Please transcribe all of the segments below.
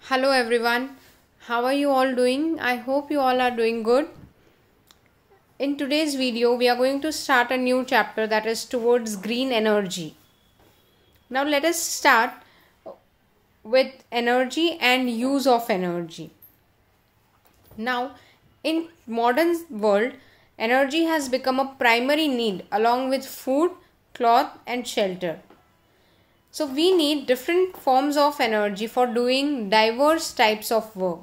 Hello everyone, how are you all doing? I hope you all are doing good. In today's video, we are going to start a new chapter that is towards green energy. Now let us start with energy and use of energy. Now, in modern world, energy has become a primary need along with food, cloth and shelter. So we need different forms of energy for doing diverse types of work.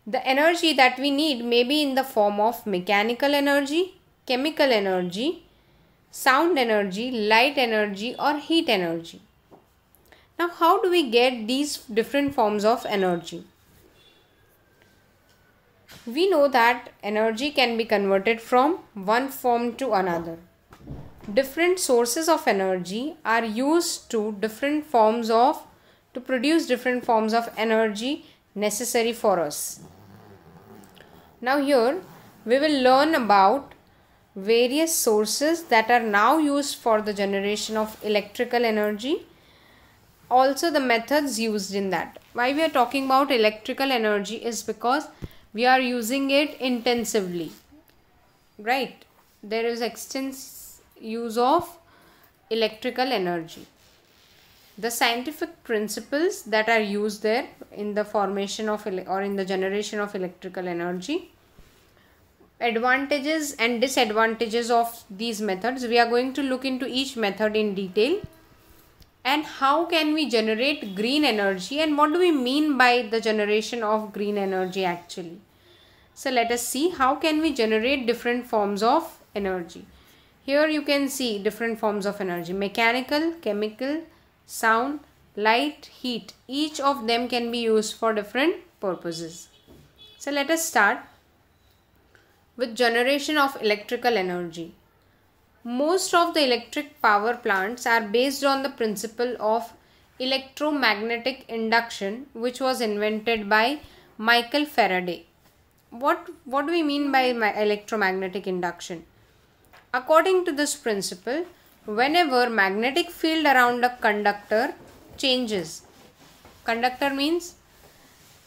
The energy that we need may be in the form of mechanical energy, chemical energy, sound energy, light energy or heat energy. Now how do we get these different forms of energy? We know that energy can be converted from one form to another. Different sources of energy are used to produce different forms of energy necessary for us. Now here we will learn about various sources that are now used for the generation of electrical energy. Also the methods used in that. Why we are talking about electrical energy is because we are using it intensively. Right? There is extensive use of electrical energy. The scientific principles that are used there in the formation of or in the generation of electrical energy, advantages and disadvantages of these methods. We are going to look into each method in detail, and how can we generate green energy and what do we mean by the generation of green energy actually. So let us see how can we generate different forms of energy. Here you can see different forms of energy: mechanical, chemical, sound, light, heat. Each of them can be used for different purposes. So let us start with generation of electrical energy. Most of the electric power plants are based on the principle of electromagnetic induction, which was invented by Michael Faraday. What do we mean by electromagnetic induction? According to this principle, whenever magnetic field around a conductor changes, conductor means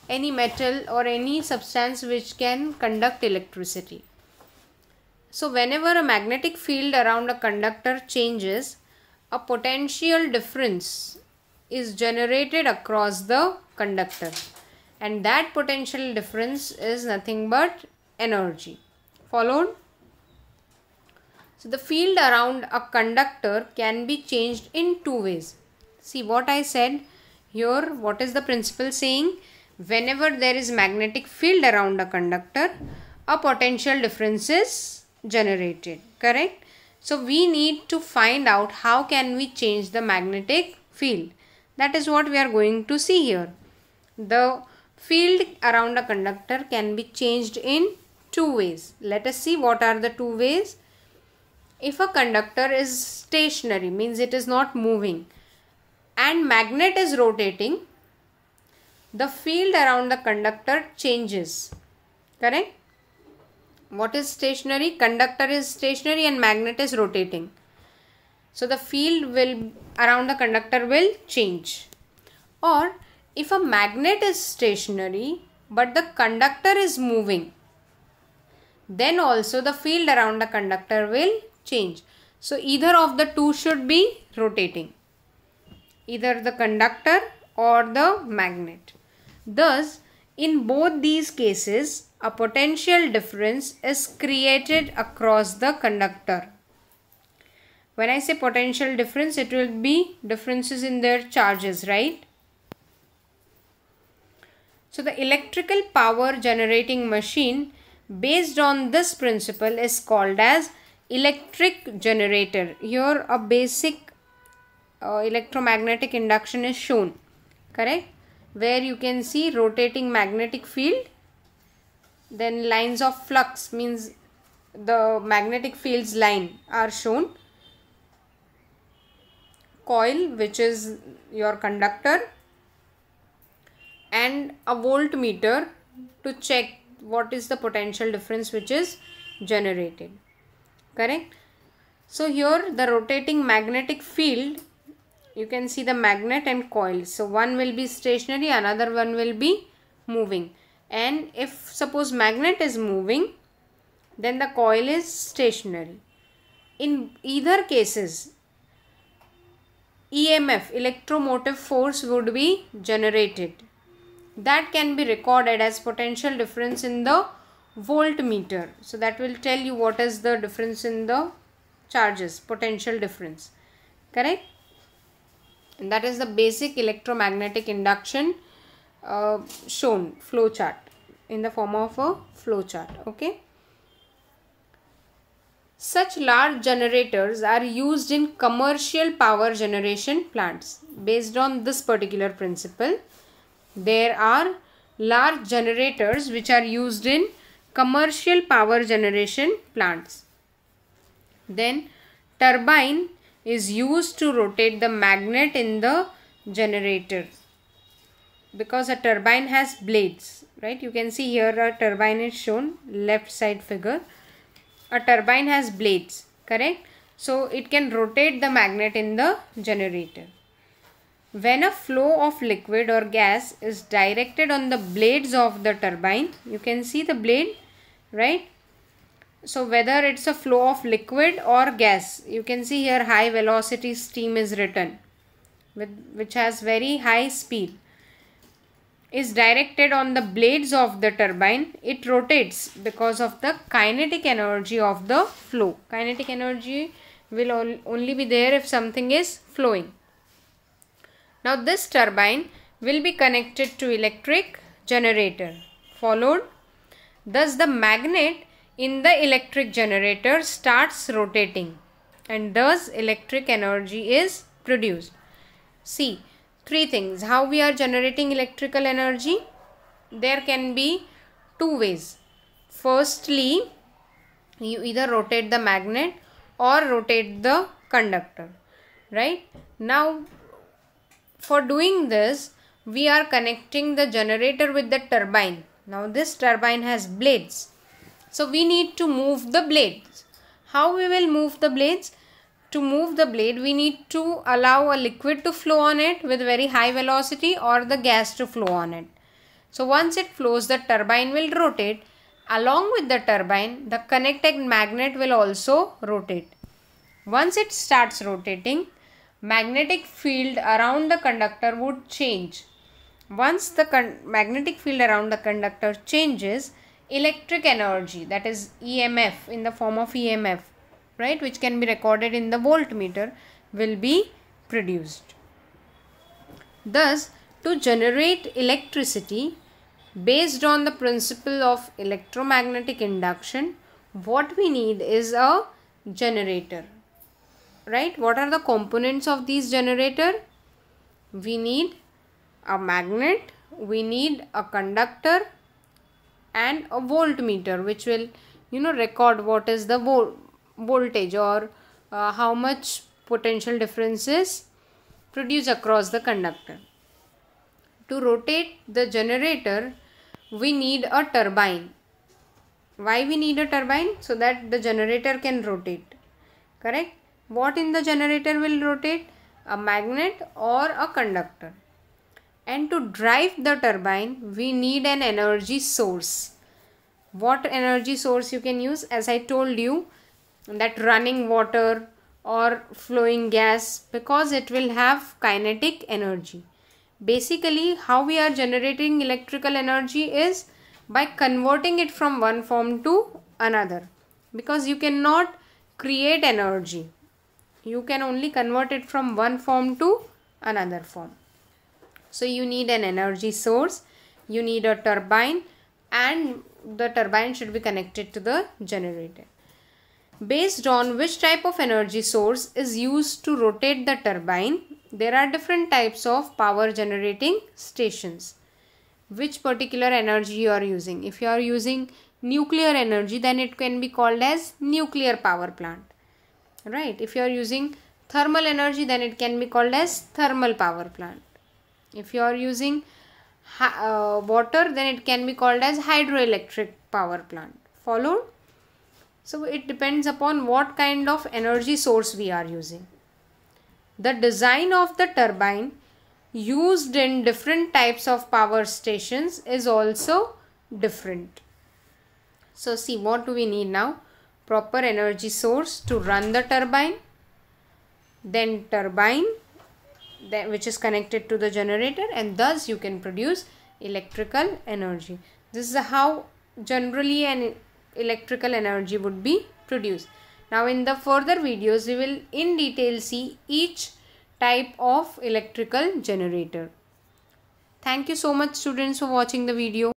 any metal or any substance which can conduct electricity. So whenever a magnetic field around a conductor changes, a potential difference is generated across the conductor, and that potential difference is nothing but energy. Followed? So the field around a conductor can be changed in two ways. See what I said here. What is the principle saying? Whenever there is magnetic field around a conductor, a potential difference is generated. Correct? So we need to find out how can we change the magnetic field. That is what we are going to see here. The field around a conductor can be changed in two ways. Let us see what are the two ways. If a conductor is stationary, means it is not moving, and magnet is rotating, the field around the conductor changes. Correct? What is stationary? Conductor is stationary and magnet is rotating. So the field around the conductor will change. Or if a magnet is stationary but the conductor is moving, then also the field around the conductor will change. So either of the two should be rotating, either the conductor or the magnet. Thus, in both these cases, a potential difference is created across the conductor. When I say potential difference, it will be differences in their charges, right? So the electrical power generating machine based on this principle is called as electric generator. Here a basic electromagnetic induction is shown. Correct? Where you can see rotating magnetic field, then lines of flux, means the magnetic field's line are shown, coil which is your conductor, and a voltmeter to check what is the potential difference which is generated. Correct? So here the rotating magnetic field you can see the magnet and coil. So one will be stationary, another one will be moving. And if suppose magnet is moving, then the coil is stationary. In either cases, EMF, electromotive force, would be generated. That can be recorded as potential difference in the voltmeter. So that will tell you what is the difference in the charges, potential difference. Correct? And that is the basic electromagnetic induction shown, flow chart, in the form of a flow chart. Okay. Such large generators are used in commercial power generation plants. Based on this particular principle, there are large generators which are used in commercial power generation plants. Then turbine is used to rotate the magnet in the generator, because a turbine has blades, right? You can see here a turbine is shown, left side figure. A turbine has blades, correct? So it can rotate the magnet in the generator. When a flow of liquid or gas is directed on the blades of the turbine, you can see the blade, right? So whether it's a flow of liquid or gas, you can see here high velocity steam is written, which has very high speed, is directed on the blades of the turbine. It rotates because of the kinetic energy of the flow. Kinetic energy will only be there if something is flowing. Now this turbine will be connected to electric generator. Followed. Thus the magnet in the electric generator starts rotating, and thus electric energy is produced. See, three things. How we are generating electrical energy? There can be two ways. Firstly, you either rotate the magnet or rotate the conductor, right? Now, for doing this, we are connecting the generator with the turbine. Now, this turbine has blades. So, we need to move the blades. How we will move the blades? To move the blade, we need to allow a liquid to flow on it with very high velocity, or the gas to flow on it. So once it flows, the turbine will rotate. Along with the turbine, the connected magnet will also rotate. Once it starts rotating, magnetic field around the conductor would change. Once the magnetic field around the conductor changes, electric energy, that is EMF, in the form of EMF, right, which can be recorded in the voltmeter, will be produced. Thus, to generate electricity based on the principle of electromagnetic induction, what we need is a generator, right? What are the components of this generator? We need a magnet, we need a conductor, and a voltmeter, which will record what is the voltage, or how much potential difference is produced across the conductor. To rotate the generator, we need a turbine. Why we need a turbine? So that the generator can rotate, correct? What in the generator will rotate? A magnet or a conductor. And to drive the turbine, we need an energy source. What energy source you can use? As I told you, that running water or flowing gas, because it will have kinetic energy. Basically, how we are generating electrical energy is by converting it from one form to another, because you cannot create energy. You can only convert it from one form to another form. So you need an energy source, you need a turbine, and the turbine should be connected to the generator. Based on which type of energy source is used to rotate the turbine, there are different types of power generating stations. Which particular energy you are using? If you are using nuclear energy, then it can be called as nuclear power plant, right? If you are using thermal energy, then it can be called as thermal power plant. If you are using water, then it can be called as hydroelectric power plant. Followed? So it depends upon what kind of energy source we are using. the design of the turbine used in different types of power stations is also different. So see, what do we need now? Proper energy source to run the turbine, then turbine which is connected to the generator, and thus you can produce electrical energy. This is how generally an electrical energy would be produced. Now in the further videos we will in detail see each type of electrical generator. Thank you so much students for watching the video.